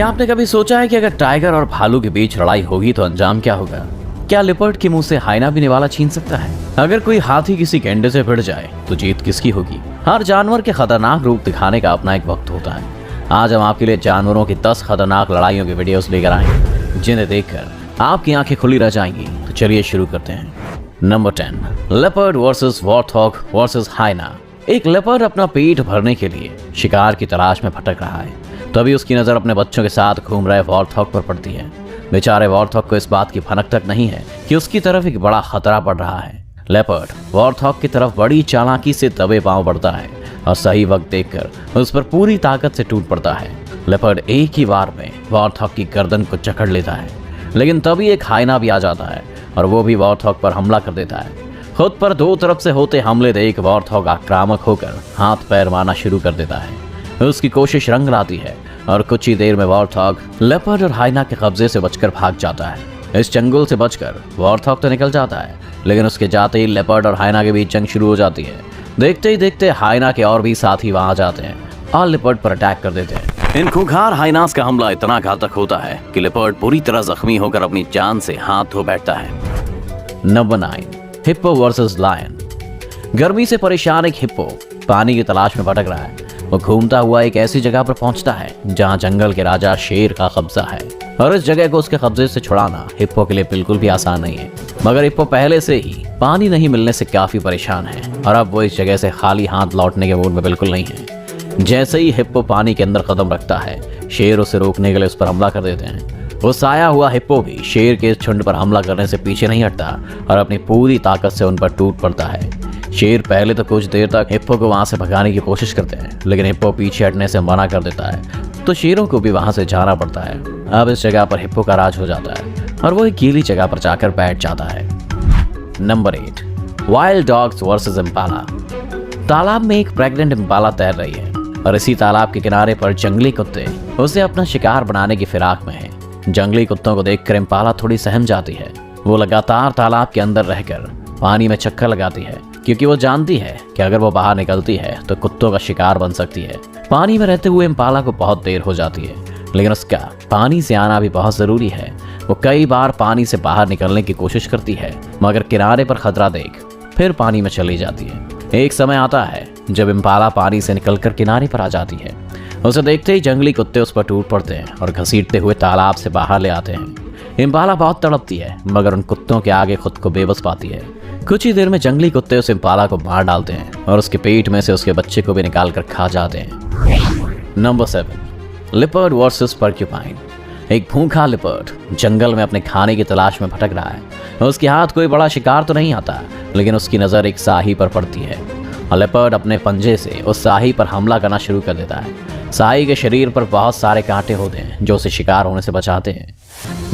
क्या आपने कभी सोचा है कि अगर टाइगर और भालू के बीच लड़ाई होगी तो अंजाम क्या होगा? क्या लिपर्ड के मुंह से हाइना भी निवाला छीन सकता है? अगर कोई हाथी किसी गेंडे से भिड़ जाए तो जीत किसकी होगी? हर जानवर के खतरनाक रूप दिखाने का अपना एक वक्त होता है। आज हम आपके लिए जानवरों की 10 खतरनाक लड़ाइयों की वीडियोस लेकर आए हैं, जिन्हें देखकर आपकी आंखें खुली रह जाएंगी। तो चलिए शुरू करते हैं। Number 10, leopard versus warthog versus hyena. एक लेपर्ड अपना पेट भरने के लिए शिकार की तलाश में भटक रहा है। तभी उसकी नजर अपने बच्चों के साथ घूम रहे वॉर्थॉग पर पड़ती है। बेचारे वॉर्थॉग को इस बात की भनक तक नहीं है कि उसकी तरफ एक बड़ा खतरा पड़ रहा है। लेपर्ड वॉर्थॉग की तरफ बड़ी चालाकी से दबे पांव बढ़ता है और सही वक्त देखकर उस पर पूरी ताकत से टूट पड़ता है। लेपर्ड एक ही बार में वॉर्थॉग की गर्दन को जकड़ लेता है, लेकिन तभी एक हाइना भी आ जाता है और वो भी वॉर्थॉग पर हमला कर देता है। खुद पर दो तरफ से होते हमले देख वॉर्थॉग आक्रामक होकर हाथ पैर मारना शुरू कर देता है। उसकी कोशिश रंग लाती है और कुछ ही देर में वॉर्थॉग लेपर्ड और हाइना के कब्जे से बचकर भाग जाता है। इस चंगुल से बचकर वॉर्थॉग तो निकल जाता है, लेकिन उसके जाते ही लेपर्ड और हाइना के बीच जंग शुरू हो जाती है। देखते ही देखते हाइना के और भी साथी वहां जाते हैं और लेपर्ड पर अटैक कर देते हैं। इन खूंखार हाइनास का हमला इतना घातक होता है कि लेपर्ड पूरी तरह जख्मी होकर अपनी जान से हाथ धो बैठता है। Number 9, hippo versus lion. गर्मी से परेशान एक हिप्पो पानी की तलाश में भटक रहा है। वो घूमता हुआ एक ऐसी जगह पर पहुंचता है जहां जंगल के राजा शेर का कब्जा है, और इस जगह को उसके कब्जे से छुड़ाना हिप्पो के लिए बिल्कुल भी आसान नहीं है। मगर हिप्पो पहले से ही पानी नहीं मिलने से काफी परेशान है और अब वो इस जगह से खाली हाथ लौटने के मूड में बिल्कुल नहीं है। जैसे ही हिप्पो पानी के अंदर कदम रखता है, शेर उसे रोकने के लिए उस पर हमला कर देते हैं। वो साया हुआ हिप्पो भी शेर के इस झुंड पर हमला करने से पीछे नहीं हटता और अपनी पूरी ताकत से उन पर टूट पड़ता है। शेर पहले तो कुछ देर तक हिप्पो को वहां से भगाने की कोशिश करते हैं, लेकिन हिप्पो पीछे हटने से मना कर देता है, तो शेरों को भी वहां से जाना पड़ता है। अब इस जगह पर हिप्पो का राज हो जाता है और वो एक गीली जगह पर जाकर बैठ जाता है। Number 8, wild dogs versus Impala. तालाब में एक प्रेग्नेंट इम्पाला तैर रही है और इसी तालाब के किनारे पर जंगली कुत्ते उसे अपना शिकार बनाने की फिराक में हैं। जंगली कुत्तों को देखकर इम्पाला थोड़ी सहम जाती है। वो लगातार तालाब के अंदर रहकर पानी में चक्कर लगाती है, क्योंकि वो जानती है कि अगर वो बाहर निकलती है तो कुत्तों का शिकार बन सकती है। पानी में रहते हुए इम्पाला को बहुत देर हो जाती है, लेकिन उसका पानी से आना भी बहुत जरूरी है। वो कई बार पानी से बाहर निकलने की कोशिश करती है, मगर किनारे पर खतरा देख फिर पानी में चली जाती है। एक समय आता है जब इम्पाला पानी से निकलकर किनारे पर आ जाती है। उसे देखते ही जंगली कुत्ते उस पर टूट पड़ते हैं और घसीटते हुए तालाब से बाहर ले आते हैं। इम्पाला बहुत तड़पती है, मगर उन कुत्तों के आगे खुद को बेबस पाती है। कुछ ही देर में जंगली कुत्ते उस इम्पाला को मार डालते हैं और उसके पेट में से उसके बच्चे को भी निकाल कर खा जाते हैं। Number 7, leopard versus porcupine. एक भूखा लिपर्ड जंगल में अपने खाने की तलाश में भटक रहा है। उसके हाथ कोई बड़ा शिकार तो नहीं आता, लेकिन उसकी नज़र एक साही पर पड़ती है और लिपर्ड अपने पंजे से उस साही पर हमला करना शुरू कर देता है। साही के शरीर पर बहुत सारे कांटे होते हैं जो उसे शिकार होने से बचाते हैं।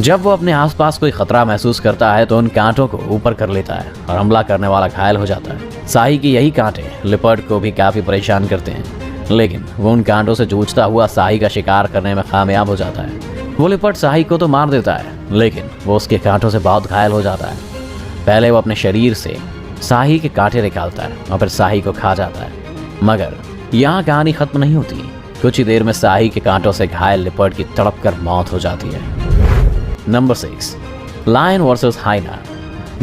जब वो अपने आसपास कोई खतरा महसूस करता है तो उन कांटों को ऊपर कर लेता है और हमला करने वाला घायल हो जाता है। साही की यही कांटे लिपर्ड को भी काफी परेशान करते हैं, लेकिन वो उन कांटों से जूझता हुआ साही का शिकार करने में कामयाब हो जाता है। वो लिपर्ड साही को तो मार देता है, लेकिन वो उसके कांटों से बहुत घायल हो जाता है। पहले वो अपने शरीर से साही के कांटे निकालता है और फिर साही को खा जाता है, मगर यहाँ कहानी खत्म नहीं होती। कुछ ही देर में साही के कांटों से घायल लिपर्ड की तड़प कर मौत हो जाती है। Number 6, lion versus hyena.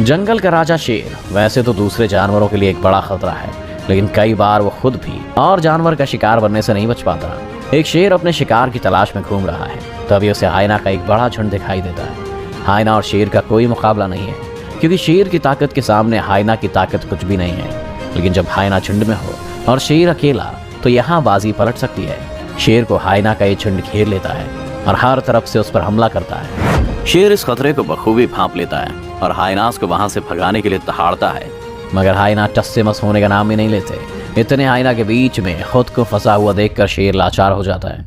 जंगल का राजा शेर वैसे तो दूसरे जानवरों के लिए एक बड़ा खतरा है, लेकिन कई बार वो खुद भी और जानवर का शिकार बनने से नहीं बच पाता। एक शेर अपने शिकार की तलाश में घूम रहा है, तभी उसे हाइना का एक बड़ा झुंड दिखाई देता है। हाइना और शेर का कोई मुकाबला नहीं है, क्योंकि शेर की ताकत के सामने हाइना की ताकत कुछ भी नहीं है। लेकिन जब हाइना झुंड में हो और शेर अकेला, तो यहाँ बाजी पलट सकती है। शेर को हाइना का ये झुंड घेर लेता है और हर तरफ से उस पर हमला करता है। शेर इस खतरे को बखूबी भांप लेता है और हाइनास को वहां से भगाने के लिए दहाड़ता है, मगर हाइना टस से मस होने का नाम ही नहीं लेते। इतने हाइना के बीच में खुद को फंसा हुआ देखकर शेर लाचार हो जाता है,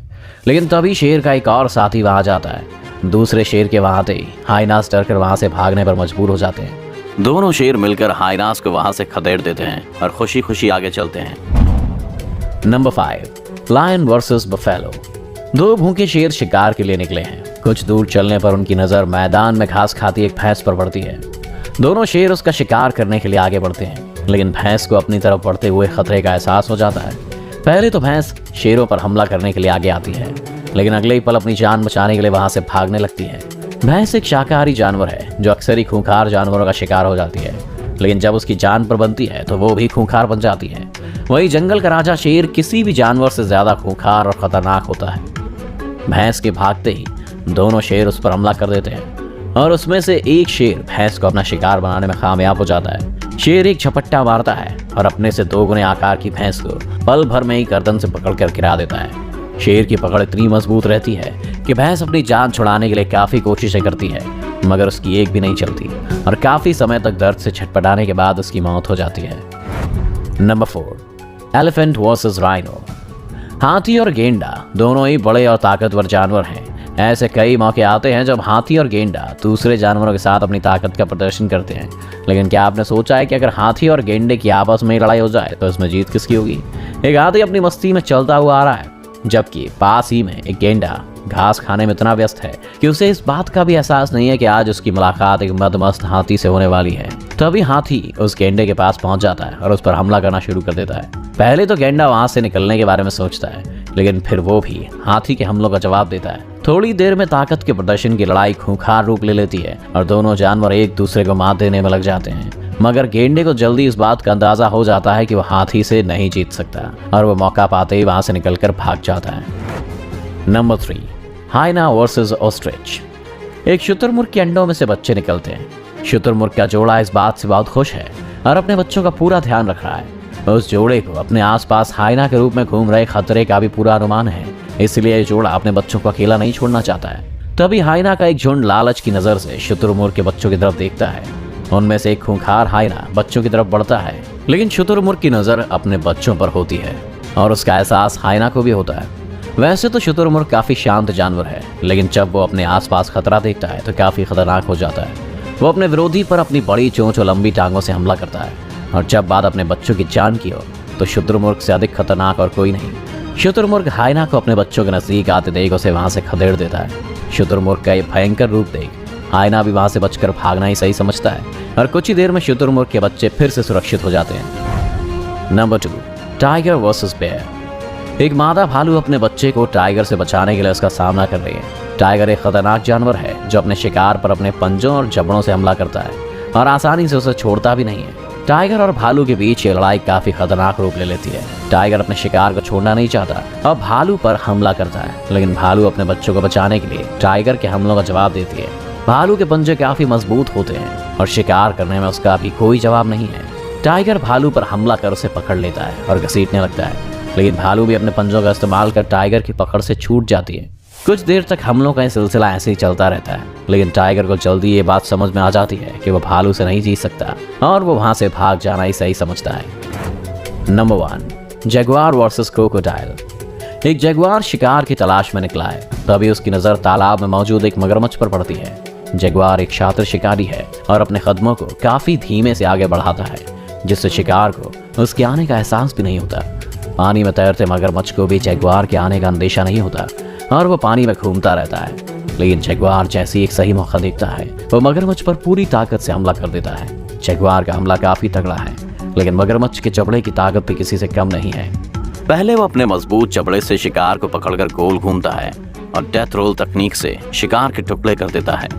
लेकिन तभी शेर का एक और साथी वहां जाता है। दूसरे शेर के वहां आते हाइनास डरकर वहां से भागने पर मजबूर हो जाते हैं। दोनों शेर मिलकर हाइनास को वहां से खदेड़ देते हैं और खुशी खुशी आगे चलते हैं। Number 5, lion versus buffalo. दो भूखे शेर शिकार के लिए निकले हैं। कुछ दूर चलने पर उनकी नजर मैदान में घास खाती एक भैंस पर पड़ती है। दोनों शेर उसका शिकार करने के लिए आगे बढ़ते हैं, लेकिन भैंस को अपनी तरफ बढ़ते हुए खतरे का एहसास हो जाता है। पहले तो भैंस शेरों पर हमला करने के लिए आगे आती है, लेकिन अगले ही पल अपनी जान बचाने के लिए वहां से भागने लगती है। भैंस एक शाकाहारी जानवर है जो अक्सर ही खूंखार जानवरों का शिकार हो जाती है, लेकिन जब उसकी जान पर बनती है तो वो भी खूंखार बन जाती है। वही जंगल का राजा शेर किसी भी जानवर से ज्यादा खूंखार और खतरनाक होता है। भैंस के भागते ही दोनों शेर उस पर हमला कर देते हैं और उसमें से एक शेर भैंस को अपना शिकार बनाने में कामयाब हो जाता है। शेर एक झपट्टा मारता है और अपने से 2 गुने आकार की भैंस को पल भर में ही गर्दन से पकड़कर गिरा देता है। शेर की पकड़ इतनी मजबूत रहती है कि भैंस अपनी जान छुड़ाने के लिए काफी कोशिशें करती है, मगर उसकी एक भी नहीं चलती और काफी समय तक दर्द से छटपटाने के बाद उसकी मौत हो जाती है। Number 4, elephant versus rhino. हाथी और गेंडा दोनों ही बड़े और ताकतवर जानवर हैं। ऐसे कई मौके आते हैं जब हाथी और गेंडा दूसरे जानवरों के साथ अपनी ताकत का प्रदर्शन करते हैं, लेकिन क्या आपने सोचा है कि अगर हाथी और गेंडे की आपस में लड़ाई हो जाए तो इसमें जीत किसकी होगी? एक हाथी अपनी मस्ती में चलता हुआ आ रहा है, जबकि पास ही में एक गेंडा घास खाने में इतना व्यस्त है कि उसे इस बात का भी एहसास नहीं है कि आज उसकी मुलाकात एक मदमस्त हाथी से होने वाली है। तभी हाथी उस गेंडे के पास पहुंच जाता है और उस पर हमला करना शुरू कर देता है। पहले तो गेंडा वहां से निकलने के बारे में सोचता है, लेकिन फिर वो भी हाथी के हमलों का जवाब देता है। थोड़ी देर में ताकत के प्रदर्शन की लड़ाई खूंखार रूप ले लेती है और दोनों जानवर एक दूसरे को मात देने में लग जाते हैं, मगर गेंडे को जल्दी इस बात का अंदाजा हो जाता है कि वो हाथी से नहीं जीत सकता और वो मौका पाते ही वहां से निकलकर भाग जाता है। Number 3, hyena versus ostrich. एक शुतुरमुर्ग के अंडों में से बच्चे निकलते हैं। शुतुरमुर्ग का जोड़ा इस बात से बहुत खुश है और अपने बच्चों का पूरा ध्यान रख रहा है। उस जोड़े को अपने आसपास हाइना के रूप में घूम रहे खतरे का भी पूरा अनुमान है, इसलिए ये जोड़ा अपने बच्चों को अकेला नहीं छोड़ना चाहता है। तभी हाइना का एक झुंड लालच की नजर से शुतुरमुर्ग के बच्चों की तरफ देखता है। उनमें से एक खूंखार हाइना बच्चों की तरफ बढ़ता है, लेकिन शुतुरमुर्ग की नजर अपने बच्चों पर होती है और उसका एहसास हाइना को भी होता है। वैसे तो शुतुरमुर्ग काफी शांत जानवर है, लेकिन जब वो अपने आसपास खतरा देखता है तो काफी खतरनाक हो जाता है। वो अपने विरोधी पर अपनी बड़ी चोंच और लंबी टांगों से हमला करता है और जब बात अपने बच्चों की जान की हो तो शुतुरमुर्ग से अधिक खतरनाक और कोई नहीं। शुतुरमुर्ग हाइना को अपने बच्चों के नजदीक आते देख उसे वहां से खदेड़ देता है। शुतुरमुर्ग का ये भयंकर रूप देख हाइना भी वहां से बचकर भागना ही सही समझता है और कुछ ही देर में शुतुरमुर्ग के बच्चे फिर से सुरक्षित हो जाते हैं। Number 2, tiger versus bear. एक मादा भालू अपने बच्चे को टाइगर से बचाने के लिए उसका सामना कर रही है। टाइगर एक खतरनाक जानवर है जो अपने शिकार पर अपने पंजों और जबड़ों से हमला करता है और आसानी से उसे छोड़ता भी नहीं है। टाइगर और भालू के बीच ये लड़ाई काफी खतरनाक रूप ले लेती है। टाइगर अपने शिकार को छोड़ना नहीं चाहता और भालू पर हमला करता है, लेकिन भालू अपने बच्चों को बचाने के लिए टाइगर के हमलों का जवाब देती है। भालू के पंजे काफी मजबूत होते हैं और शिकार करने में उसका भी कोई जवाब नहीं है। टाइगर भालू पर हमला कर उसे पकड़ लेता है और घसीटने लगता है, लेकिन भालू भी अपने पंजों का इस्तेमाल कर टाइगर की पकड़ से छूट जाती है। कुछ देर तक हमलों का सिलसिला ऐसे ही चलता रहता है, लेकिन टाइगर को जल्दी ये बात समझ में आ जाती है कि वो भालू से नहीं जीत सकता और वो वहां से भाग जाना ही सही समझता है। Number 1, Jaguar versus crocodile. एक जगुआर शिकार की तलाश में निकला है, तभी उसकी नजर तालाब में मौजूद एक मगरमच्छ पर पड़ती है। जगुआर एक शातिर शिकारी है और अपने कदमों को काफी धीमे से आगे बढ़ाता है, जिससे शिकार को उसके आने का एहसास भी नहीं होता। पानी में तैरते मगरमच्छ को भी जगुआर के आने का अंदेशा नहीं होता और वो पानी में घूमता रहता है, लेकिन जगुआर जैसी एक सही मौका देखता है वो मगरमच्छ पर पूरी ताकत से हमला कर देता है। जगुआर का हमला काफी तगड़ा है, लेकिन मगरमच्छ के जबड़े की ताकत भी किसी से कम नहीं है। पहले वो अपने मजबूत जबड़े से शिकार को पकड़कर गोल घूमता है और डेथ रोल तकनीक से शिकार के टुकड़े कर देता है।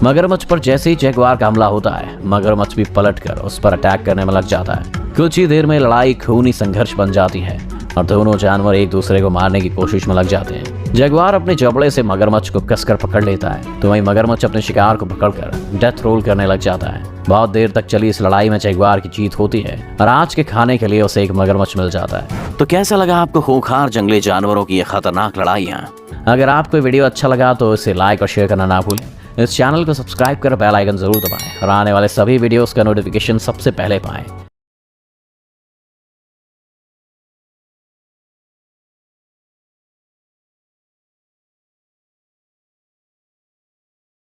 मगरमच्छ पर जैसे ही जगुआर का हमला होता है, मगरमच्छ भी पलटकर उस पर अटैक करने में लग जाता है। कुछ ही देर में लड़ाई खूनी संघर्ष बन जाती है और दोनों जानवर एक दूसरे को मारने की कोशिश में लग जाते हैं। जगुआर अपने जबड़े से मगरमच्छ को कसकर पकड़ लेता है, तो वहीं मगरमच्छ अपने शिकार को पकड़कर डेथ रोल करने लग जाता है। बहुत देर तक चली इस लड़ाई में जगुआर की जीत होती है और आज के खाने के लिए उसे एक मगरमच्छ मिल जाता है। तो कैसा लगा आपको खूंखार जंगली जानवरों की ये खतरनाक लड़ाइयाँ? अगर आपको वीडियो अच्छा लगा तो इसे लाइक और शेयर करना ना भूलें। इस चैनल को सब्सक्राइब कर बेल आइकन जरूर दबाएं और आने वाले सभी वीडियोस का नोटिफिकेशन सबसे पहले पाएं।